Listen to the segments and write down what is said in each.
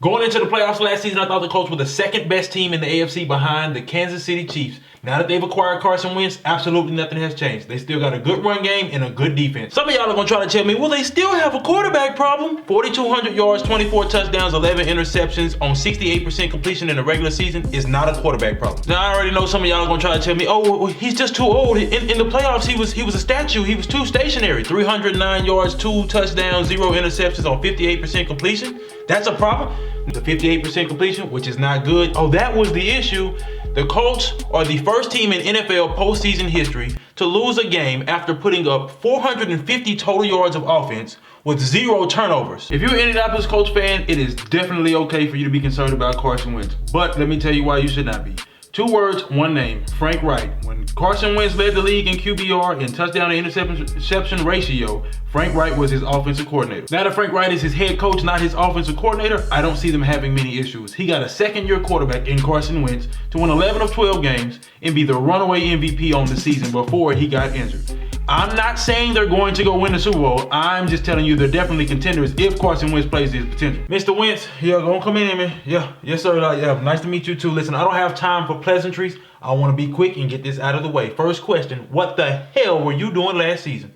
Going into the playoffs last season, I thought the Colts were the second best team in the AFC behind the Kansas City Chiefs. Now that they've acquired Carson Wentz, absolutely nothing has changed. They still got a good run game and a good defense. Some of y'all are going to try to tell me, well, they still have a quarterback problem. 4,200 yards, 24 touchdowns, 11 interceptions on 68% completion in the regular season is not a quarterback problem. Now, I already know some of y'all are going to try to tell me, oh, well, he's just too old. In the playoffs, he was a statue. He was too stationary. 309 yards, 2 touchdowns, 0 interceptions on 58% completion. That's a problem. The 58% completion, which is not good. Oh, that was the issue. The Colts are the first team in NFL postseason history to lose a game after putting up 450 total yards of offense with 0 turnovers. If you're an Indianapolis Colts fan, it is definitely okay for you to be concerned about Carson Wentz. But let me tell you why you should not be. 2 words, 1 name, Frank Reich. When Carson Wentz led the league in QBR and touchdown to interception ratio, Frank Reich was his offensive coordinator. Now that Frank Reich is his head coach, not his offensive coordinator, I don't see them having many issues. He got a second-year quarterback in Carson Wentz to win 11 of 12 games and be the runaway MVP on the season before he got injured. I'm not saying they're going to go win the Super Bowl. I'm just telling you they're definitely contenders if Carson Wentz plays his potential. Mr. Wentz, yeah, gonna come in, man. Yeah, yes, sir. Yeah, nice to meet you too. Listen, I don't have time for pleasantries. I want to be quick and get this out of the way. First question, what the hell were you doing last season?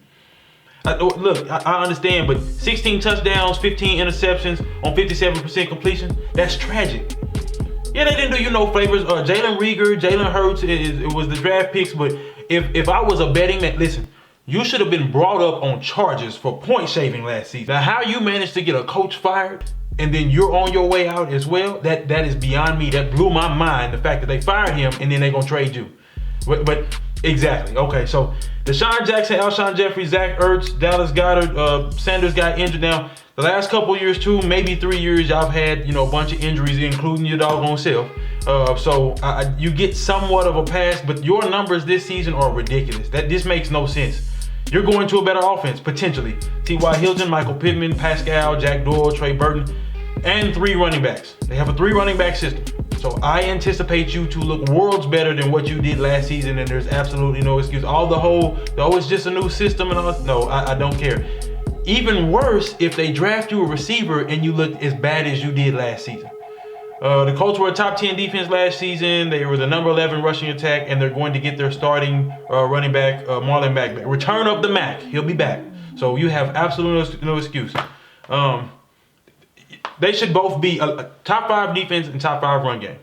Look, I understand, but 16 touchdowns, 15 interceptions on 57% completion, that's tragic. Yeah, they didn't do you no favors. Jalen Reagor, Jalen Hurts, it was the draft picks, but if I was a betting man, listen, you should have been brought up on charges for point shaving last season. Now, how you managed to get a coach fired and then you're on your way out as well, that is beyond me. That blew my mind, the fact that they fired him and then they're going to trade you. But exactly. Okay, so Deshaun Jackson, Alshon Jeffrey, Zach Ertz, Dallas Goedert, Sanders got injured. Now, the last couple years, 2, maybe 3 years, y'all have had, a bunch of injuries, including your doggone self. So you get somewhat of a pass, but your numbers this season are ridiculous. This makes no sense. You're going to a better offense, potentially. T.Y. Hilton, Michael Pittman, Pascal, Jack Doyle, Trey Burton, and 3 running backs. They have a 3 running back system. So I anticipate you to look worlds better than what you did last season, and there's absolutely no excuse. It's just a new system and all. No, I don't care. Even worse if they draft you a receiver and you look as bad as you did last season. The Colts were a top 10 defense last season. They were the number 11 rushing attack, and they're going to get their starting running back, Marlon Mack, back. Return of the Mack. He'll be back. So you have absolutely no excuse. They should both be a top 5 defense and top 5 run game.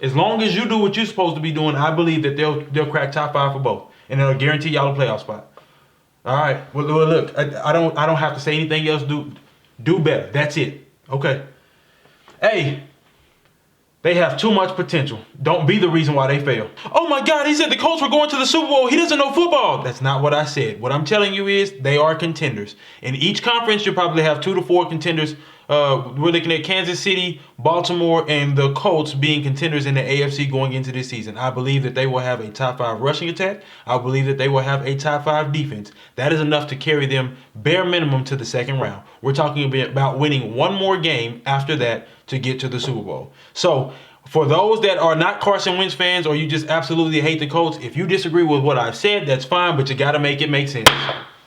As long as you do what you're supposed to be doing, I believe that they'll crack top 5 for both, and they'll guarantee y'all a playoff spot. All right. Well, look, I don't have to say anything else. Do better. That's it. Okay. Hey, they have too much potential. Don't be the reason why they fail. Oh my God, he said the Colts were going to the Super Bowl. He doesn't know football. That's not what I said. What I'm telling you is they are contenders. In each conference, you'll probably have 2 to 4 contenders. We're looking at Kansas City, Baltimore, and the Colts being contenders in the AFC going into this season. I believe that they will have a top 5 rushing attack. I believe that they will have a top 5 defense. That is enough to carry them bare minimum to the second round. We're talking about winning 1 more game after that to get to the Super Bowl. So for those that are not Carson Wentz fans, or you just absolutely hate the Colts, if you disagree with what I've said, that's fine, but you got to make it make sense.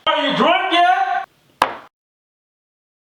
Are you drunk?